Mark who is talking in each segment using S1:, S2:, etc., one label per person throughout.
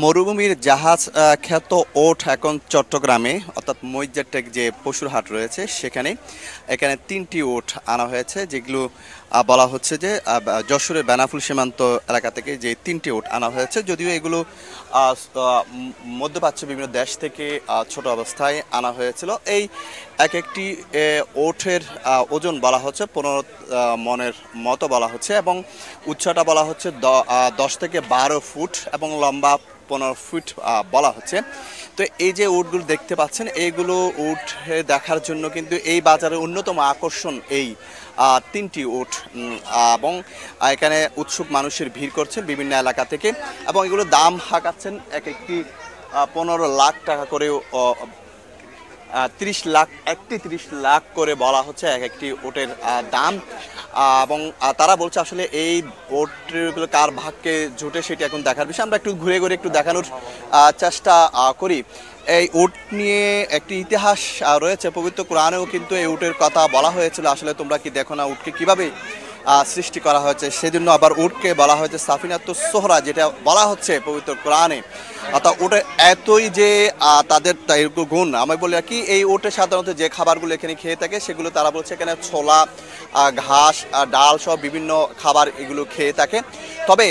S1: মরুভূমির জাহাজ খ্যাত ওট এখন চট্টগ্রামে অর্থাৎ মইজ্জারটেক যে পশুর হাট রয়েছে এখানে ৩টি ওট আনা হয়েছে, যেগুলো বলা হচ্ছে যে যশোরের বেনাফুল সীমান্ত এলাকা থেকে যে ৩টি ওট আনা হয়েছে। যদিও এগুলো মধ্যপ্রাচ্য বিভিন্ন দেশ থেকে ছোট অবস্থায় আনা হয়েছিল। এই এক একটি ওটের ওজন বলা হচ্ছে ১৫ মনের মতো বলা হচ্ছে, এবং উচ্চতা বলা হচ্ছে ১০ থেকে ১২ ফুট এবং লম্বা ১৫ ফুট বলা হচ্ছে। তো এই যে উটগুলো দেখতে পাচ্ছেন, এইগুলো উট দেখার জন্য কিন্তু এই বাজারের অন্যতম আকর্ষণ এই ৩টি উট, এবং এখানে উৎসুক মানুষের ভিড় করছেন বিভিন্ন এলাকা থেকে, এবং এগুলো দাম হাঁকাচ্ছেন এক একটি ১৫ লাখ টাকা করেও, ৩০ লাখ করে বলা হচ্ছে এক একটি ওটের দাম। এবং তারা বলছে আসলে এই ওটগুলো কার ভাগ্যে জুটে সেটি এখন দেখার বিষয়। আমরা একটু ঘুরে ঘুরে একটু দেখানোর চেষ্টা করি। এই উট নিয়ে একটি ইতিহাস রয়েছে, পবিত্র কোরআনেও কিন্তু এই উটের কথা বলা হয়েছিল। আসলে তোমরা কি দেখো না উটকে কিভাবে সৃষ্টি করা হয়েছে, সেজন্য আবার উটকে বলা হয়েছে সাফিনাতুস সোহরা, যেটা বলা হচ্ছে পবিত্র কোরআনে। অর্থাৎ উটের এতই যে তাদের গুণ, আমি বলি আর কি, এই উটে সাধারণত যে খাবারগুলো এখানে খেয়ে থাকে সেগুলো তারা বলছে এখানে ছোলা, ঘাস, ডাল সহ বিভিন্ন খাবার এগুলো খেয়ে থাকে। তবে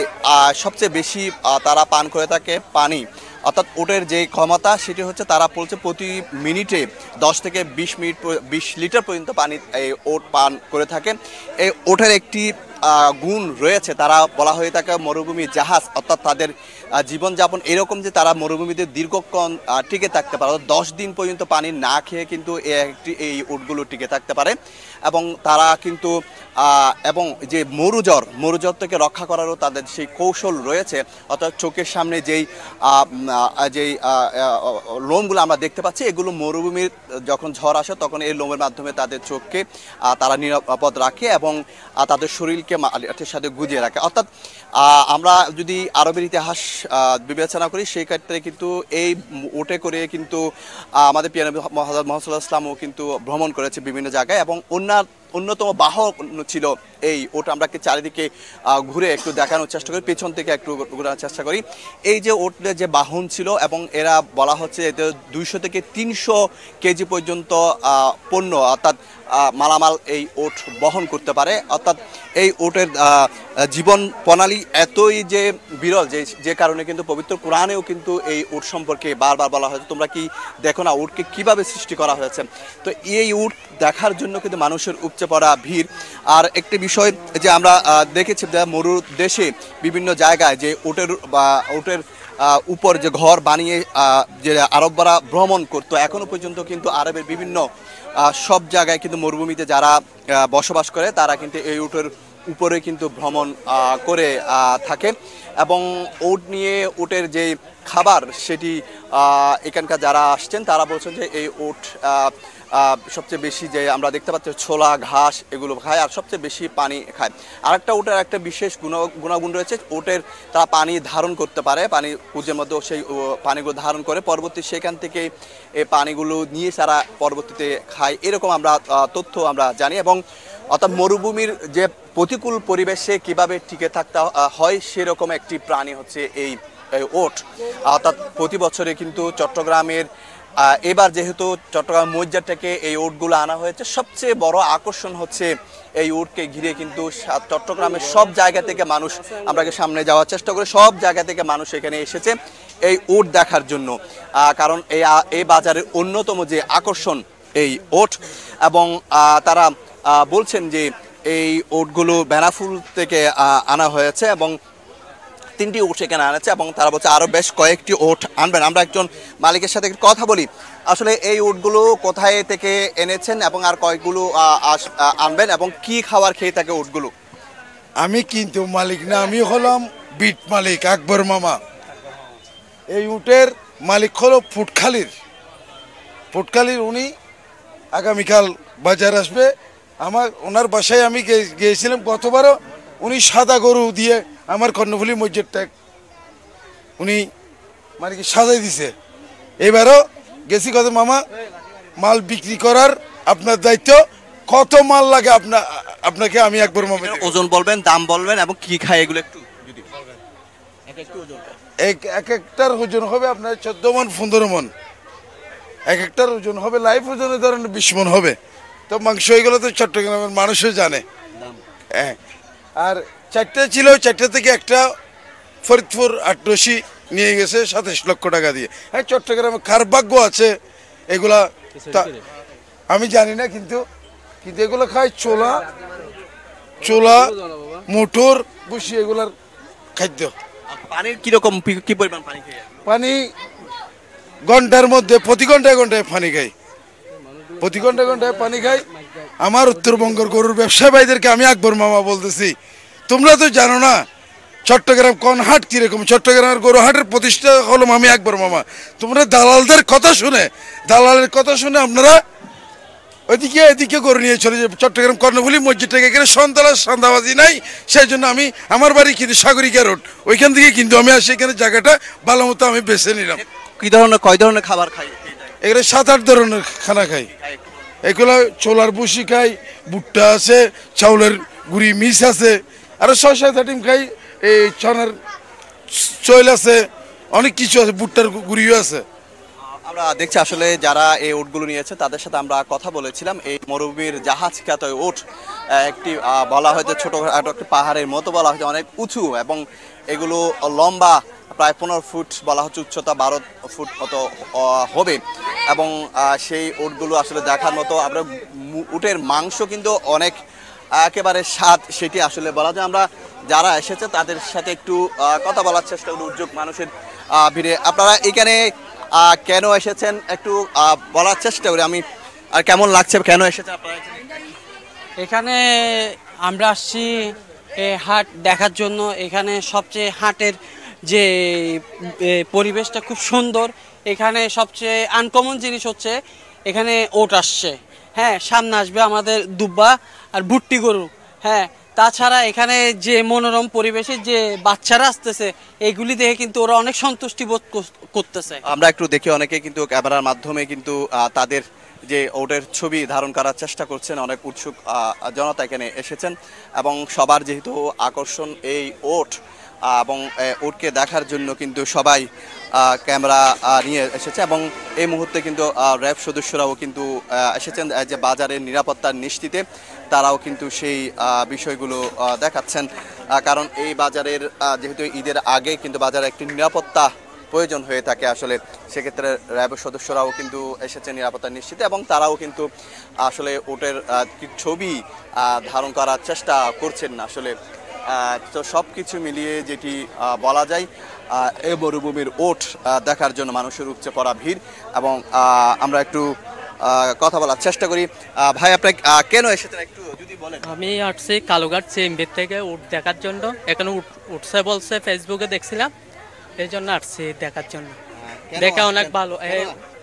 S1: সবচেয়ে বেশি তারা পান করে থাকে পানি। অর্থাৎ উটের যে ক্ষমতা সেটি হচ্ছে তারা বলছে প্রতি মিনিটে ১০ থেকে ২০ লিটার পর্যন্ত পানি এই ওট পান করে থাকে। এই ওটের একটি গুণ রয়েছে, তারা বলা হয়ে থাকে মরুভূমি জাহাজ। অর্থাৎ তাদের জীবনযাপন এরকম যে তারা মরুভূমিতে দীর্ঘক্ষণ টিকে থাকতে পারে, ১০ দিন পর্যন্ত পানি না খেয়ে কিন্তু এই উটগুলো টিকে থাকতে পারে। এবং তারা কিন্তু এবং যে মরুজ্বর থেকে রক্ষা করারও তাদের সেই কৌশল রয়েছে। অর্থাৎ চোখের সামনে যেই লোমগুলো আমরা দেখতে পাচ্ছি, এগুলো মরুভূমির যখন ঝড় আসে তখন এই লোমের মাধ্যমে তাদের চোখকে তারা নিরাপদ রাখে এবং তাদের শরীরকে মাটির সাথে গুজিয়ে রাখে। অর্থাৎ আমরা যদি আরবের ইতিহাস বিবেচনা করি, সেই ক্ষেত্রে কিন্তু এই উটে করে কিন্তু আমাদের প্রিয় নবী হযরত মুহাম্মদ সাল্লাল্লাহু আলাইহি ওয়াসাল্লামও কিন্তু ভ্রমণ করেছে বিভিন্ন জায়গায়, এবং অন্যতম বাহক ছিল এই ওট। আমরা চারিদিকে ঘুরে একটু দেখানোর চেষ্টা করি, পেছন থেকে একটু ঘোরানোর চেষ্টা করি। এই যে ওটের যে বাহন ছিল, এবং এরা বলা হচ্ছে এদের ২০০ থেকে ৩০০ কেজি পর্যন্ত পণ্য অর্থাৎ মালামাল এই ওট বহন করতে পারে। অর্থাৎ এই ওটের জীবন প্রণালী এতই যে বিরল, যে কারণে কিন্তু পবিত্র কোরআনেও কিন্তু এই উট সম্পর্কে বারবার বলা হয়েছে, তোমরা কি দেখো না উটকে কিভাবে সৃষ্টি করা হয়েছে। তো এই উট দেখার জন্য কিন্তু মানুষের উপচে পড়া ভিড়। আর একটি বিষয় যে আমরা দেখেছি মরু দেশে বিভিন্ন জায়গায় যে উটের উপর যে ঘর বানিয়ে যে আরবরা ভ্রমণ করতো, এখনো পর্যন্ত কিন্তু আরবের বিভিন্ন সব জায়গায় কিন্তু মরুভূমিতে যারা বসবাস করে তারা কিন্তু এই উটের উপরে কিন্তু ভ্রমণ করে থাকে। এবং উটের যে খাবার সেটি এখানকার যারা আসছেন তারা বলছেন যে এই উট সবচেয়ে বেশি যে আমরা দেখতে পাচ্ছি ছোলা, ঘাস এগুলো খায়, আর সবচেয়ে বেশি পানি খায়। আরেকটা উটের একটা বিশেষ গুণাগুণ রয়েছে, উটের তারা পানি ধারণ করতে পারে, পানি কুজের মধ্যে সেই পানিগুলো ধারণ করে পরবর্তী সেখান থেকে এই পানিগুলো নিয়ে তারা পরবর্তীতে খায়, এরকম আমরা তথ্য আমরা জানি। এবং অর্থাৎ মরুভূমির যে প্রতিকূল পরিবেশে কিভাবে টিকে থাকতে হয় সেরকম একটি প্রাণী হচ্ছে এই ওট। অর্থাৎ প্রতি বছরে কিন্তু চট্টগ্রামের এবার যেহেতু চট্টগ্রাম মইজ্জার থেকে এই উটগুলো আনা হয়েছে, সবচেয়ে বড় আকর্ষণ হচ্ছে এই উটকে ঘিরে কিন্তু চট্টগ্রামের সব জায়গা থেকে মানুষ, আমরা সামনে যাওয়ার চেষ্টা করি, সব জায়গা থেকে মানুষ এখানে এসেছে এই উট দেখার জন্য। কারণ এই বাজারের অন্যতম যে আকর্ষণ এই উট। এবং তারা বলছেন যে এই উটগুলো বেনাফুল থেকে আনা হয়েছে এবং ৩টি উট সেখানে আনেছে, এবং তারা বলছে আরও বেশ কয়েকটি উট আনবেন। আমরা একজন মালিকের সাথে কথা বলি, আসলে এই উটগুলো কোথায় থেকে এনেছেন এবং আর কয়েকগুলো আনবেন, এবং কি খাবার খেয়ে থাকে উটগুলো?
S2: আমি কিন্তু মালিক না, আমি হলাম বিট মালিক আকবর মামা। এই উটের মালিক হলো ফুটখালির উনি আগামীকাল বাজার আসবে। ওনার বাসায় আমি গিয়েছিলাম গতবারও, উনি সাদা গরু দিয়ে আমার কর্ণফুলী মসজিদটা উনি মানে কি সাজাই দিছে। এবারও গেছি, কত মামা মাল বিক্রি করার আপনার দায়িত্ব, কত মাল লাগে আপনাকে আমি একবার মামা
S1: ওজন বলবেন, দাম বলবেন এবং কি খায় এগুলো একটু যদি বলবেন।
S2: এক একটার ওজন হবে আপনার 14 মন 15 মন, এক একটার ওজন হবে লাইভ ওজনে ধরেন 20 মন হবে। তো মাংস এগুলো তো চট্টগ্রামের মানুষও জানে। হ্যাঁ, আর 4টা ছিল, 4টা থেকে একটা ফরিদপুর 88 নিয়ে গেছে 27 লক্ষ টাকা দিয়ে। হ্যাঁ, চট্টগ্রামে কার ভাগ্য আছে এগুলা আমি জানি না, কিন্তু এগুলো খায় চোলা মোটর বুসি এগুলার খাদ্য।
S1: পানির কিরকম কি পরিমাণ পানি খেয়ে?
S2: পানি ঘন্টার মধ্যে প্রতি ঘন্টায় পানি খাই, প্রতি ঘন্টায় পানি খাই। আমার উত্তরবঙ্গের গরুর ব্যবসায়ী ভাইদেরকে আমি আকবর মামা বলতেছি, তোমরা তো জানো না চট্টগ্রাম কোন হাট কিরকম। চট্টগ্রামের গরু হাটের প্রতিষ্ঠা হলাম আমি আকবর মামা। তোমরা দালালের কথা শুনে আপনারা এদিকে গরু নিয়ে চলে যাবে। চট্টগ্রাম কর্ণফুলী মসজিদ থেকে এখানে সন্ধ্যাবাজি নাই, সেই জন্য আমি আমার বাড়ি কিন্তু সাগরিকা রোড, ওইখান থেকে কিন্তু আমি আসি এখানে জায়গাটা ভালো মতো আমি বেছে নিলাম।
S1: কয় ধরনের খাবার খাই?
S2: এখানে 7-8 ধরনের খানা খাই। এগুলো ছোলার ভুসি খাই, ভুট্টা আছে, চাউলের গুড়ি মিক্স আছে, আরো 6-7 আইটেম খাই। এই চনার চৈল আছে, অনেক কিছু আছে, ভুট্টার গুড়িও আছে।
S1: আমরা দেখছি আসলে যারা এই উটগুলো নিয়েছে তাদের সাথে আমরা কথা বলেছিলাম। এই মরুভূমির জাহাজ খ্যাত উট একটি বলা হয় যে ছোটখাটো একটি পাহাড়ের মতো বলা হয়েছে, অনেক উঁচু এবং এগুলো লম্বা প্রায় 15 ফুট, বলা হচ্ছে উচ্চতা 12 ফুট মতো হবে। এবং সেই উটগুলো আসলে দেখার মতো। আমরা উটের মাংস কিন্তু অনেক একেবারে স্বাদ, সেটি আসলে বলা যায়। আমরা যারা এসেছে তাদের সাথে একটু কথা বলার চেষ্টা করি উদ্যোগ মানুষের ভিড়ে। আপনারা এখানে কেন এসেছেন একটু বলার চেষ্টা করি আমি, আর কেমন লাগছে, কেন এসেছেন আপনারা
S3: এখানে? আমরা আসছি হাট দেখার জন্য। এখানে সবচেয়ে হাটের যে পরিবেশটা খুব সুন্দর। এখানে সবচেয়ে আনকমন জিনিস হচ্ছে এখানে ওট আসছে। হ্যাঁ, সামনে আসবে আমাদের দুব্বা আর ভুট্টি গরু। হ্যাঁ, তাছাড়া এখানে যে মনোরম পরিবেশে যে বাচ্চারা আসতেছে, এগুলি দেখে কিন্তু ওরা অনেক সন্তুষ্টি বোধ করতেছে।
S1: আমরা একটু দেখি অনেকে কিন্তু ক্যামেরার মাধ্যমে কিন্তু তাদের যে ওটের ছবি ধারণ করার চেষ্টা করছেন। অনেক উৎসুক জনতা এখানে এসেছেন এবং সবার যেহেতু আকর্ষণ এই ওট এবং ওটকে দেখার জন্য কিন্তু সবাই ক্যামেরা নিয়ে এসেছে। এবং এই মুহূর্তে কিন্তু র্যাব সদস্যরাও কিন্তু এসেছেন যে বাজারের নিরাপত্তার নিশ্চিতে তারাও কিন্তু সেই বিষয়গুলো দেখাচ্ছেন। কারণ এই বাজারের যেহেতু ঈদের আগে কিন্তু বাজারে একটি নিরাপত্তা প্রয়োজন হয়ে থাকে আসলে, সেক্ষেত্রে র্যাব সদস্যরাও কিন্তু এসেছে নিরাপত্তা নিশ্চিতে এবং তারাও কিন্তু আসলে ওটের ছবি ধারণ করার চেষ্টা করছেন না আসলে। তো সব কিছু মিলিয়ে যেটি বলা যায়, এই মরুভূমির ওট দেখার জন্য মানুষের উপচে পড়া ভিড়। এবং আমরা একটু কথা বলার চেষ্টা করি। ভাই, আপনি কেন এসেছেন একটু যদি বলেন?
S4: আমি আসছি কালুঘাট চেম্বের থেকে উট দেখার জন্য। এখানে উঠছে বলছে, ফেসবুকে দেখছিলাম, এই জন্য আসছি দেখার জন্য। দেখা অনেক ভালো।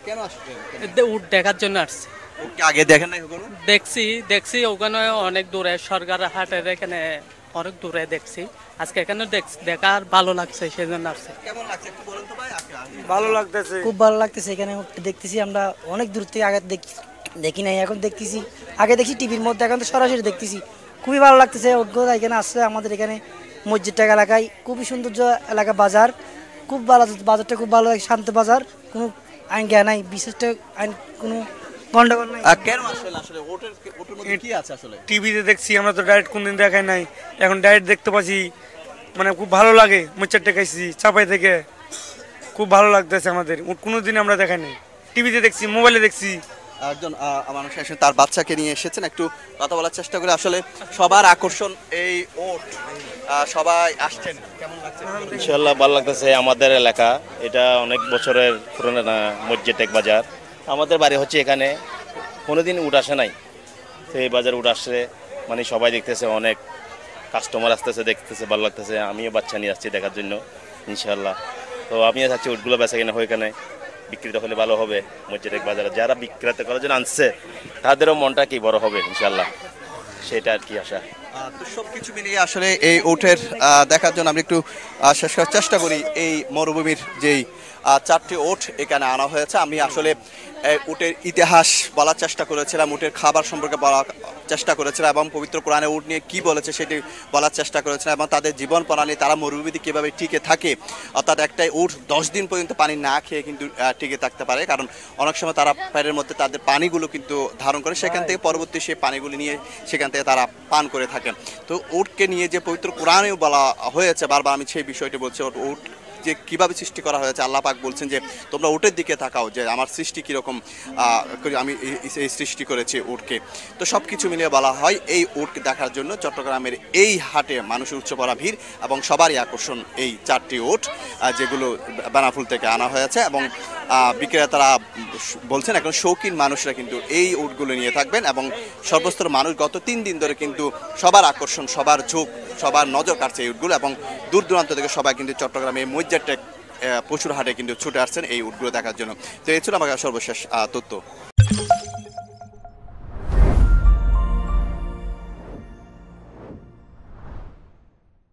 S1: কেন আসছেন?
S4: উট দেখার জন্য আসছি।
S1: আগে দেখেন নাই কখনো?
S4: দেখছি ওখানে অনেক দূরে সরকার হাটের, এখানে অনেক দূরে দেখছি। আজকে এখানে দেখার ভালো লাগছে, সেই জন্য আসছে।
S1: কেমন লাগছে একটু বলেন তো ভাই।
S5: ভালো লাগতেছে, খুব ভালো লাগতেছে। এখানে দেখতেছি আমরা অনেক দূর থেকে, আগে দেখি নাই, এখন দেখতেছি। আগে দেখি টিভির মধ্যে, এখন তো সরাসরি দেখতেছি। খুবই ভালো লাগতেছে। এখানে আসছে আমাদের এখানে মসজিদটা এলাকায়, খুবই সৌন্দর্য এলাকা, বাজার খুব ভালো, বাজারটা খুব ভালো, শান্ত বাজার, কোনো আইন জ্ঞান নাই, বিশেষ আইন কোনো গন্ডগোল নাই।
S1: কেন আসলে আসলে ওটের মধ্যে কি আছে আসলে?
S6: টিভিতে দেখছি, আমরা তো ডাইরেক্ট কোনদিন দেখাই নাই, এখন ডাইরেক্ট দেখতে পাচ্ছি, মানে খুব ভালো লাগে। মোচারটা খাইছি চাপাই থেকে, খুব ভালো লাগতেছে আমাদের। কোনোদিন আমরা দেখাই নাই, টিভিতে দেখছি, মোবাইলে দেখছি।
S1: একজন মানুষ এসে তার বাচ্চাকে নিয়ে এসেছেন, একটু কথা বলার চেষ্টা করে। আসলে সবার আকর্ষণ এই ওট, সবাই আসছেন, কেমন লাগছে?
S7: ইনশাআল্লাহ ভালো লাগতেছে। আমাদের এলাকা এটা অনেক বছরের পুরনো মসজিদ এক বাজার। আমাদের বাড়ি হচ্ছে এখানে, কোনোদিন উট আসে নাই, সেই বাজার উট আসছে, মানে সবাই দেখতেছে, অনেক কাস্টমার আসতেছে, দেখতেছে, ভালো লাগতেছে। আমিও বাচ্চা নিয়ে আসছি দেখার জন্য ইনশাআল্লাহ। তো আমিও চাচ্ছি উটগুলো বেচা কিনা হয়, এখানে বিক্রিত হলে ভালো হবে। মসজিদ এক বাজারে যারা বিক্রেতা করার জন্য আনছে তাদেরও মনটা কি বড় হবে ইনশাআল্লাহ, সেটা আর কি আশা।
S1: তো সব কিছু মিলিয়ে আসলে এই ওটের দেখার জন্য আমরা একটু শেষ করার চেষ্টা করি। এই মরুভূমির যেই 4টি ওট এখানে আনা হয়েছে, আমি আসলে উটের ইতিহাস বলার চেষ্টা করেছিলাম, উটের খাবার সম্পর্কে বলার চেষ্টা করেছিলাম এবং পবিত্র কোরআনে উট নিয়ে কী বলেছে সেটি বলার চেষ্টা করেছিলাম এবং তাদের জীবন প্রণালী, তারা মরুভূমিতে কীভাবে টিকে থাকে। অর্থাৎ একটাই উট 10 দিন পর্যন্ত পানি না খেয়ে কিন্তু টিকে থাকতে পারে, কারণ অনেক সময় তারা পেটের মধ্যে তাদের পানিগুলো কিন্তু ধারণ করে, সেখান থেকে পরবর্তী সেই পানিগুলো নিয়ে সেখান থেকে তারা পান করে থাকেন। তো উটকে নিয়ে যে পবিত্র কোরআনেও বলা হয়েছে, বারবার আমি সেই বিষয়টি বলছি, উট যে কীভাবে সৃষ্টি করা হয়েছে, আল্লাহ পাক বলছেন যে তোমরা উটের দিকে তাকাও যে আমার সৃষ্টি কীরকম আমি এই সৃষ্টি করেছি উটকে। তো সব কিছু মিলিয়ে বলা হয় এই উটকে দেখার জন্য চট্টগ্রামের এই হাটে মানুষের উচ্চ পড়া ভিড় এবং সবারই আকর্ষণ এই 4টি উট যেগুলো বেনাফুল থেকে আনা হয়েছে এবং বিক্রেতারা বলছেন এখন শৌখিন মানুষরা কিন্তু এই উটগুলো নিয়ে থাকবেন এবং সর্বস্তর মানুষ গত 3 দিন ধরে কিন্তু সবার আকর্ষণ, সবার ঝোঁক, সবার নজর কাটছে এই উটগুলো এবং দূর দূরান্ত থেকে সবাই কিন্তু চট্টগ্রামে মজ্জারটেক পশুর হাটে কিন্তু ছুটে আসছেন এই উটগুলো দেখার জন্য। তো এই ছিল আমার সর্বশেষ তথ্য।